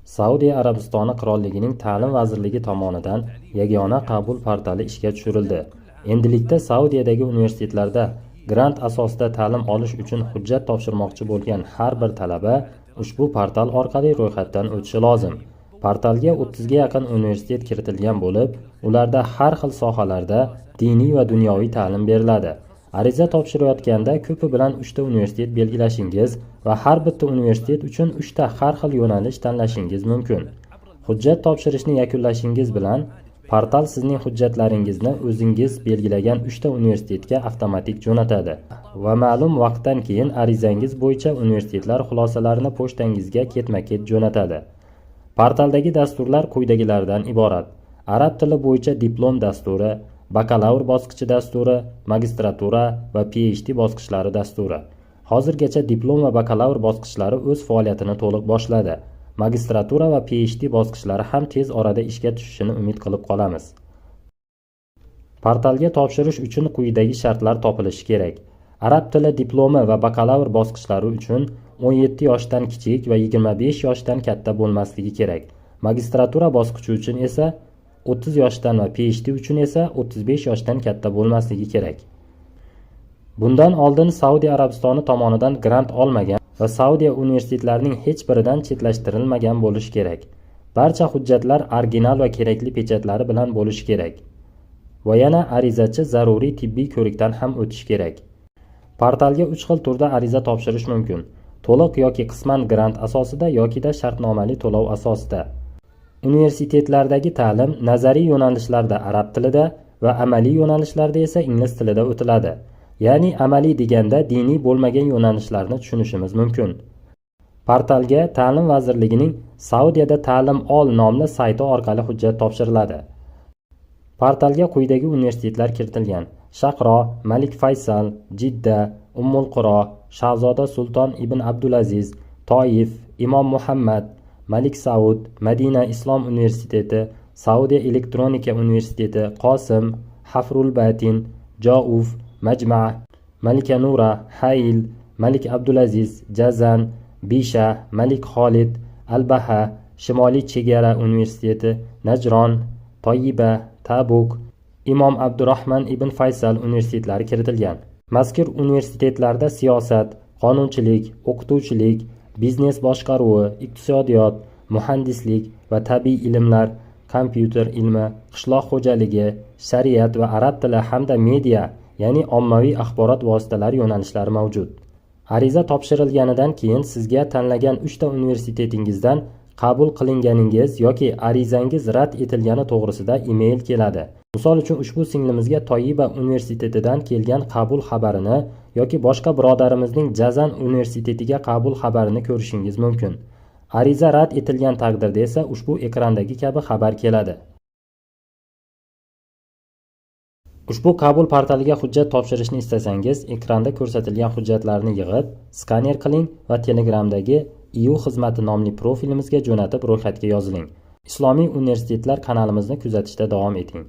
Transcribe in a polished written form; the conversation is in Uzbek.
Saudiya Arabistoni qirolligining ta'lim vazirligi tomonidan yagona qabul portali ishga tushirildi. Endilikda Saudiyadagi universitetlarda grant asosida ta'lim olish uchun hujjat topshirmoqchi bo'lgan har bir talaba ushbu portal orqali ro'yxatdan o'tishi lozim. Portalga 30 ga yaqin universitet kiritilgan bo'lib, ularda har xil sohalarda diniy va dunyoviy ta'lim beriladi. Ariza topshirayotganda ko'pi bilan 3 ta universitet belgilashingiz va har bitta universitet uchun 3 ta har xil yo'nalish tanlashingiz mumkin. Hujjat topshirishni yakunlashingiz bilan portal sizning hujjatlaringizni o'zingiz belgilagan 3 ta universitetga avtomatik jo'natadi va ma'lum vaqtdan keyin arizangiz bo'yicha universitetlar xulosalarini pochtangizga ketma-ket jo'natadi. Portaldagi dasturlar quyidagilardan iborat: arab tili bo'yicha diplom dasturi, bakalavr bosqichi dasturi, magistratura va PhD bosqichlari dasturi. Hozirgacha diplom va bakalavr bosqichlari o'z faoliyatini to'liq boshladi. Magistratura va PhD bosqichlari ham tez orada ishga tushishini umid qilib qolamiz. Portalga topshirish uchun quyidagi shartlar topilishi kerak. Arab tili diplomi va bakalavr bosqichlari uchun 17 yoshdan kichik va 25 yoshdan katta bo'lmasligi kerak. Magistratura bosqichi uchun esa 30 yoshdan va PhD uchun esa 35 yoshdan katta bo'lmasligi kerak. Bundan oldin Saudiya Arabistoni tomonidan grant olmagan va Saudiya universitetlarining hech biridan chetlashtirilmagan bo'lishi kerak. Barcha hujjatlar original va kerakli pechatlari bilan bo'lishi kerak. Va yana arizachi zaruriy tibbiy ko'rikdan ham o'tishi kerak. Portalga 3 xil turda ariza topshirish mumkin: to'liq yoki qisman grant asosida yokida shartnomali to'lov asosida. Universitetlardagi ta'lim nazariy yo'nalishlarda arab tilida va amaliy yo'nalishlarda esa ingliz tilida o'tiladi. Ya'ni amaliy deganda diniy bo'lmagan yo'nalishlarni tushunishimiz mumkin. Portalga Ta'lim vazirligining Saudiyada ta'lim ol nomli sayti orqali hujjat topshiriladi. Portalga quyidagi universitetlar kiritilgan: Shaqro, Malik Faysal, Jidda, Ummul Quro, Shahzoda Sulton ibn Abdulaziz, Toif, Imom Muhammad, Malik Saud, Madina Islom universiteti, Saudiya elektronika universiteti, Qosim, Hafrul Batin, Jauf, Majma', Malika Nura, Hayl, Malik Abdulaziz, Jazan, Bisha, Malik Xolid, Al-Baha, Shimoliy chegara universiteti, Najron, Toyiba, Tabuk, Imom Abdurrahman ibn Faysal universitetlari kiritilgan. Mazkur universitetlarda siyosat, qonunchilik, o'qituvchilik, biznes boshqaruvi, iqtisodiyot, muhandislik va tabiiy ilmlar, kompyuter ilmi, qishloq xo'jaligi, shariat va arab tili hamda media, ya'ni ommaviy axborot vositalari yo'nalishlari mavjud. Ariza topshirilganidan keyin sizga tanlagan 3 ta universitetingizdan qabul qilinganingiz yoki arizangiz rad etilgani to'g'risida email keladi. Misol uchun ushbu singlimizga Toyiba universitetidan kelgan qabul xabarini yoki boshqa birodarimizning Jazan universitetiga qabul xabarini ko'rishingiz mumkin. Ariza rad etilgan taqdirda esa ushbu ekrandagi kabi xabar keladi. Ushbu qabul portaliga hujjat topshirishni istasangiz, ekranda ko'rsatilgan hujjatlarni yig'ib, skaner qiling va Telegramdagi EU xizmati nomli profilimizga jo'natib ro'yxatga yoziling. Islomiy universitetlar kanalimizni kuzatishda davom eting.